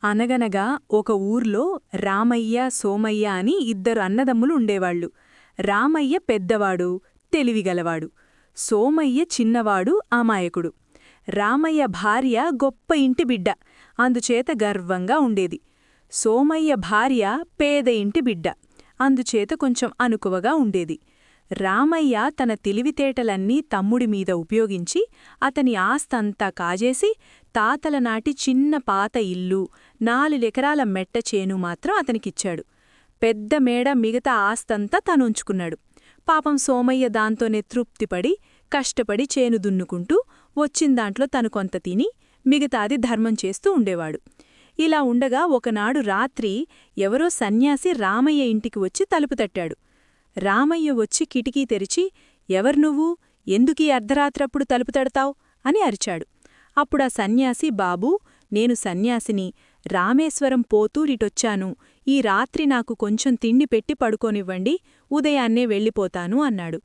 అనగనగా ఒక ఊర్లో రామయ్య సోమయ్య అని ఇద్దరు అన్నదమ్ములు ఉండేవాళ్లు. రామయ్య పెద్దవాడు, తెలివిగలవాడు. సోమయ్య చిన్నవాడు, అమాయకుడు. రామయ్య భార్య గొప్ప ఇంటి బిడ్డ, అందుచేత గర్వంగా ఉండేది. సోమయ్య భార్య పేద ఇంటి బిడ్డ, అందుచేత కొంచెం అణకువగా ఉండేది. రామయ్య తన తెలివితేటలన్నీ తమ్ముడిమీద ఉపయోగించి అతని ఆస్తంతా కాజేసి తాతలనాటి చిన్న పాత ఇల్లు, 4 ఎకరాల మెట్టచేను మాత్రం అతనికిచ్చాడు. పెద్ద మేడ మిగతా ఆస్తంతా తనుంచుకున్నాడు. పాపం సోమయ్య దాంతోనే తృప్తిపడి కష్టపడి చేను దున్నుకుంటూ వచ్చిందాంట్లో తను కొంత తిని మిగతాది ధర్మం చేస్తూ ఉండేవాడు. ఇలా ఉండగా ఒకనాడు రాత్రి ఎవరో సన్యాసి రామయ్య ఇంటికి వచ్చి తలుపు తట్టాడు. రామయ్య వచ్చి కిటికీ తెరిచి, "ఎవరు నువ్వు? ఎందుకీ అర్ధరాత్రప్పుడు తలుపు తడతావ్?" అని అరిచాడు. అప్పుడా సన్యాసి, "బాబూ, నేను సన్యాసిని. రామేశ్వరం పోతూరిటొచ్చాను. ఈ రాత్రి నాకు కొంచెం తిండి పెట్టి పడుకోనివ్వండి, ఉదయాన్నే వెళ్ళిపోతాను" అన్నాడు.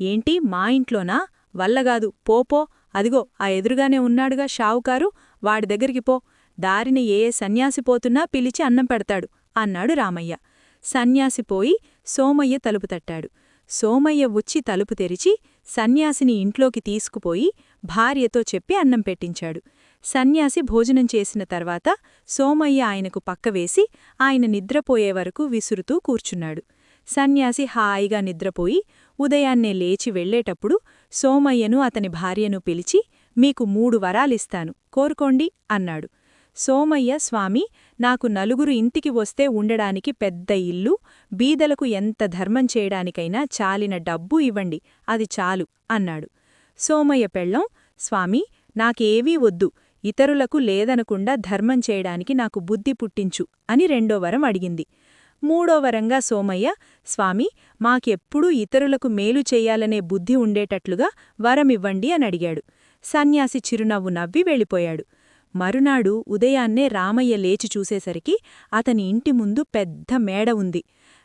"ఏంటి, మా ఇంట్లోనా? వల్లగాదు, పోపో. అదిగో ఆ ఎదురుగానే ఉన్నాడుగా షావుకారు, వాడి దగ్గరికి పో. దారిని ఏ సన్యాసి పోతున్నా పిలిచి అన్నం పెడతాడు" అన్నాడు రామయ్య. సన్యాసిపోయి సోమయ్య తలుపు తట్టాడు. సోమయ్య వచ్చి తలుపు తెరిచి సన్యాసిని ఇంట్లోకి తీసుకుపోయి భార్యతో చెప్పి అన్నం పెట్టించాడు. సన్యాసి భోజనం చేసిన తర్వాత సోమయ్య ఆయనకు పక్కవేసి ఆయన నిద్రపోయేవరకు విసురుతూ కూర్చున్నాడు. సన్యాసి హాయిగా నిద్రపోయి ఉదయాన్నే లేచి వెళ్లేటప్పుడు సోమయ్యను అతని భార్యను పిలిచి, "మీకు 3 వరాలిస్తాను, కోరుకోండి" అన్నాడు. సోమయ్య, "స్వామీ, నాకు 4 ఇంటికి వస్తే ఉండడానికి పెద్ద ఇల్లు, బీదలకు ఎంత ధర్మం చేయడానికైనా చాలిన డబ్బు ఇవ్వండి, అది చాలు" అన్నాడు. సోమయ్య పెళ్ళం, "స్వామీ, నాకేవీ వద్దు, ఇతరులకు లేదనకుండా ధర్మం చేయడానికి నాకు బుద్ధి పుట్టించు" అని 2వ వరం అడిగింది. 3వ వరంగా సోమయ్య, "స్వామీ, మాకెప్పుడూ ఇతరులకు మేలు చెయ్యాలనే బుద్ధి ఉండేటట్లుగా వరమివ్వండి" అని అడిగాడు. సన్యాసి చిరునవ్వు నవ్వి వెళ్ళిపోయాడు. మరునాడు ఉదయాన్నే రామయ్య లేచి చూసేసరికి అతని ఇంటి ముందు పెద్ద మేడ ఉంది.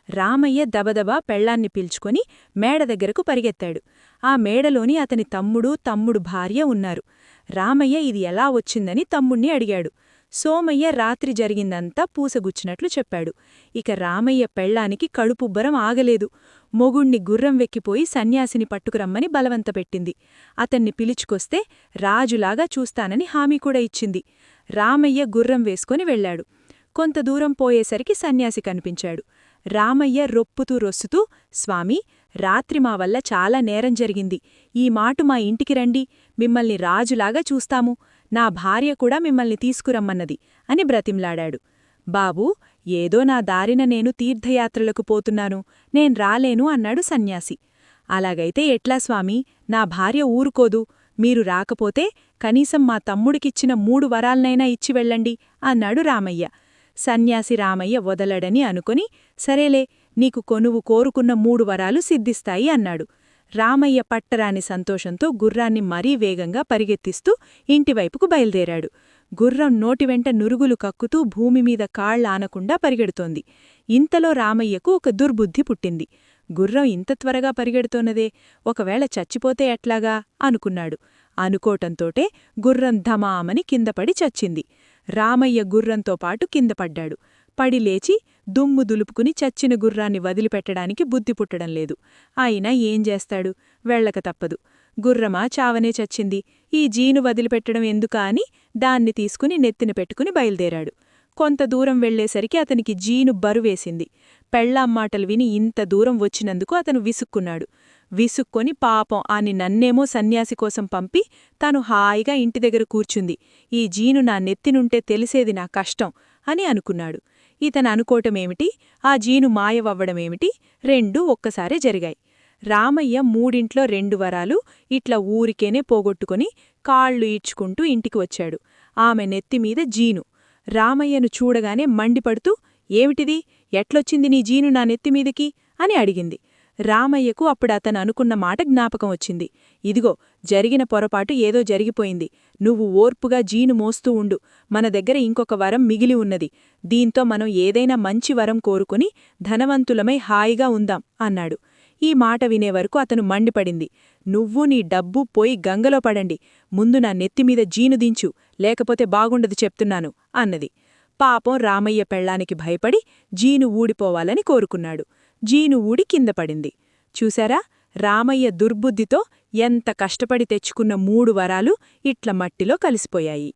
రామయ్య దబదబా పెళ్ళాన్ని పిలుచుకొని మేడ దగ్గరకు పరిగెత్తాడు. ఆ మేడలోని అతని తమ్ముడు భార్య ఉన్నారు. రామయ్య ఇది ఎలా వచ్చిందని తమ్ముణ్ణి అడిగాడు. సోమయ్య రాత్రి జరిగిందంతా పూసగుచ్చినట్లు చెప్పాడు. ఇక రామయ్య పెళ్ళానికి కడుపుబ్బరం ఆగలేదు. మొగుణ్ణి గుర్రం వెక్కిపోయి సన్యాసిని పట్టుకురమ్మని బలవంతపెట్టింది. అతన్ని పిలుచుకొస్తే రాజులాగా చూస్తానని హామీ కూడా ఇచ్చింది. రామయ్య గుర్రం వేసుకొని వెళ్లాడు. కొంత దూరం పోయేసరికి సన్యాసి కనిపించాడు. రామయ్య రొప్పుతూ రొస్సుతూ, "స్వామీ, రాత్రి మా వల్ల చాలా నేరం జరిగింది. ఈ మాటు మా ఇంటికి రండి, మిమ్మల్ని రాజులాగా చూస్తాము. నా భార్య కూడా మిమ్మల్ని తీసుకురమ్మన్నది" అని బ్రతిమ్లాడాడు. "బాబూ, ఏదో నా దారిన నేను తీర్థయాత్రలకు పోతున్నాను, నేను రాలేను" అన్నాడు సన్యాసి. "అలాగైతే ఎట్లా స్వామీ, నా భార్య ఊరుకోదు. మీరు రాకపోతే కనీసం మా తమ్ముడికిచ్చిన 3 వరాల్నైనా ఇచ్చి వెళ్ళండి" అన్నాడు రామయ్య. సన్యాసి రామయ్య వదలడని అనుకుని, "సరేలే, నీకు కొనువు కోరుకున్న 3 వరాలు సిద్ధిస్తాయి" అన్నాడు. రామయ్య పట్టరాని సంతోషంతో గుర్రాన్ని మరీ వేగంగా పరిగెత్తిస్తూ ఇంటివైపుకు బయల్దేరాడు. గుర్రం నోటివెంట నురుగులు కక్కుతూ భూమిమీద కాళ్లానకుండా పరిగెడుతోంది. ఇంతలో రామయ్యకు ఒక దుర్బుద్ధి పుట్టింది. గుర్రం ఇంత త్వరగా పరిగెడుతోన్నదే, ఒకవేళ చచ్చిపోతే ఎట్లాగా అనుకున్నాడు. అనుకోటంతోటే గుర్రం ధమామని కిందపడి చచ్చింది. రామయ్య గుర్రంతో పాటు కిందపడ్డాడు. పడి లేచి దుమ్ము దులుపుకుని చచ్చిన గుర్రాన్ని వదిలిపెట్టడానికి బుద్ధి పుట్టడం లేదు. అయినా ఏం చేస్తాడు, వెళ్లక తప్పదు. గుర్రమా చావనే చచ్చింది, ఈ జీను వదిలిపెట్టడం ఎందుకా అని దాన్ని తీసుకుని నెత్తిన పెట్టుకుని బయల్దేరాడు. కొంత దూరం వెళ్లేసరికి అతనికి జీను బరువేసింది. పెళ్ళామ్మాటలు విని ఇంత దూరం వచ్చినందుకు అతను విసుక్కున్నాడు. విసుక్కొని పాపం ఆని నన్నేమో సన్యాసి కోసం పంపి తాను హాయిగా ఇంటి దగ్గర కూర్చుంది, ఈ జీను నా నెత్తినుంటే తెలిసేది నా కష్టం అని అనుకున్నాడు. ఇతను అనుకోవటమేమిటి, ఆ జీను మాయవవ్వడమేమిటి, 2 ఒక్కసారే జరిగాయి. రామయ్య 3 2 వరాలు ఇట్లా ఊరికేనే పోగొట్టుకుని కాళ్ళు ఈడ్చుకుంటూ ఇంటికి వచ్చాడు. ఆమె నెత్తిమీద జీను. రామయ్యను చూడగానే మండిపడుతూ, "ఏమిటిది, ఎట్లొచ్చింది నీ జీను నా నెత్తిమీదికి" అని అడిగింది. రామయ్యకు అప్పుడు అతను అనుకున్న మాట జ్ఞాపకం వచ్చింది. "ఇదిగో, జరిగిన పొరపాటు ఏదో జరిగిపోయింది. నువ్వు ఓర్పుగా జీను మోస్తూ ఉండు. మన దగ్గర ఇంకొక వరం మిగిలి ఉన్నది. దీంతో మనం ఏదైనా మంచి వరం కోరుకుని ధనవంతులమై హాయిగా ఉందాం" అన్నాడు. ఈ మాట వినేవరకు అతను మండిపడింది. "నువ్వు నీ డబ్బు పోయి గంగలో పడండి. ముందు నా నెత్తిమీద జీను దించు, లేకపోతే బాగుండదు చెప్తున్నాను" అన్నది. పాపం రామయ్య పెళ్ళానికి భయపడి జీను ఊడిపోవాలని కోరుకున్నాడు. జీను ఊడి కింద పడింది. చూశారా, రామయ్య దుర్బుద్ధితో ఎంత కష్టపడి తెచ్చుకున్న 3 వరాలు ఇట్ల మట్టిలో కలిసిపోయాయి.